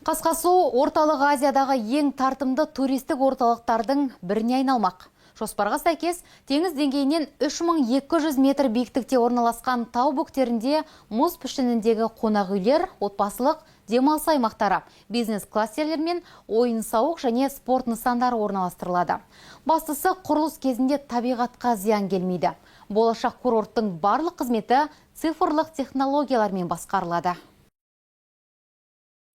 Қасқасу орталық Азиядағы ең тартымды туристік орталықтардың біріне айналмақ. Жоспарға сәйкес, теңіз деңгейінен 3200 метр биіктікте орналасқан тау бөктерінде мұз пішініндегі қонақ үйлер, отбасылық демалыс аймақтары, бизнес-кластерлер мен ойын-сауық және спорт нысандары орналастырылады. Бастысы, құрылыс кезінде табиғатқа зиян келмейді. Болашақ курорттың барлық қызметі цифрлық технологиялармен басқарылады.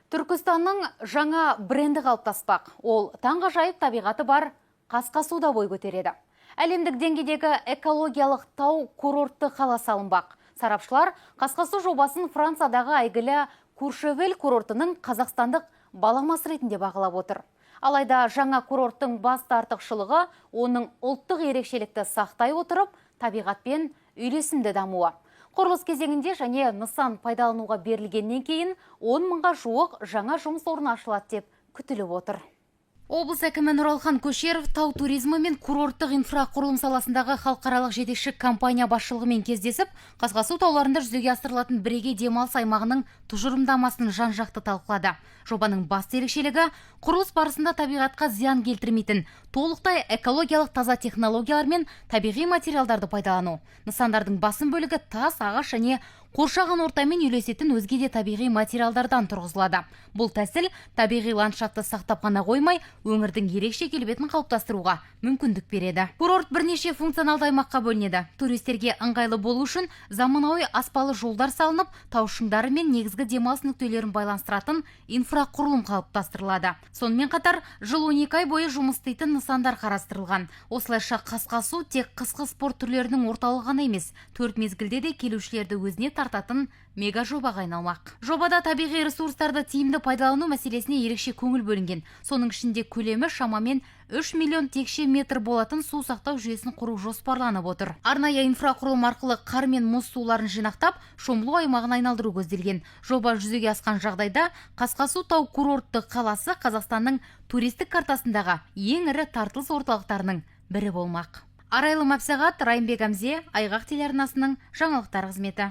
Түркістанның жаңа бренді қалыптаспақ. Ол таңғажайып табиғаты бар Қасқасуда бой көтереді. Әлемдік деңгейдегі экологиялық тау курортты қала салынбақ. Сарапшылар Қасқасу жобасын Франциядағы әйгілі Куршевель курортының қазақстандық баламасы ретінде бағалап отыр. Алайда жаңа курорттың басты артықшылығы оның ұлттық ерекшелікті сақтай отырып, табиғатпен үйлесімді дамуы. Құрылыс кезеңінде және нысан пайдалануға берілгеннен кейін 10 мыңға жуық жаңа жұмыс орны ашылады деп күтіліп отыр. Облыс әкімі Нұралхан Көшеров тау туризмі мен курорттық инфрақұрылым саласындағы халықаралық жетекші компания басшылығымен кездесіп, Қасқасу тауларында жүзеге асырылатын бірегей демалыс аймағының тұжырымдамасын жан-жақты талқылады. Жобаның басты ерекшелігі құрылыс барысында табиғатқа зиян келтірмейтін, толықтай экологиялық таза технологиялар мен табиғи материалдарды пайдалану. Нысандардың басым бөлігі тас, ағаш және қоршаған ортамен үйлесетін өзге де табиғи материалдардан тұрғызылады. Бұл тәсіл табиғи ландшафтты сақтап қана қоймай, өңірдің ерекше келбетін қалыптастыруға мүмкіндік береді. Курорт бірнеше функционалды аймаққа бөлінеді. Туристерге ыңғайлы болу үшін заманауи аспалы жолдар салынып, тау шыңдары мен негізгі демалыс нүктелерін байланыстыратын инфрақұрылым қалыптастырылады. Сонымен қатар, жыл 12 ай бойы жұмыс істейтін нысандар қарастырылған. Осылайша Қасқасу тек қысқы спорт түрлерінің орталығы ғана емес, 4 мезгілде де келушілерді өзіне тартатын мега жобаға айналмақ. Жобада табиғи ресурстарды тиімді пайдалану мәселесіне ерекше көңіл бөлінген. Соның ішінде көлемі шамамен 3 миллион текше метр болатын су сақтау жүйесін құру жоспарланып отыр. Арнайы инфрақұрылым арқылы қар мен мұз суларын жинақтап, шомылу аймағын айналдыру көзделген. Жоба жүзеге асқан жағдайда Қасқасу тау курортты қаласы Қазақстанның туристік картасындағы ең ірі тартылыс орталықтарының бірі болмақ. Арайлым Әбсағат, Райымбек Әмзе, Айғақ телеарнасының жаңалықтар қызметі.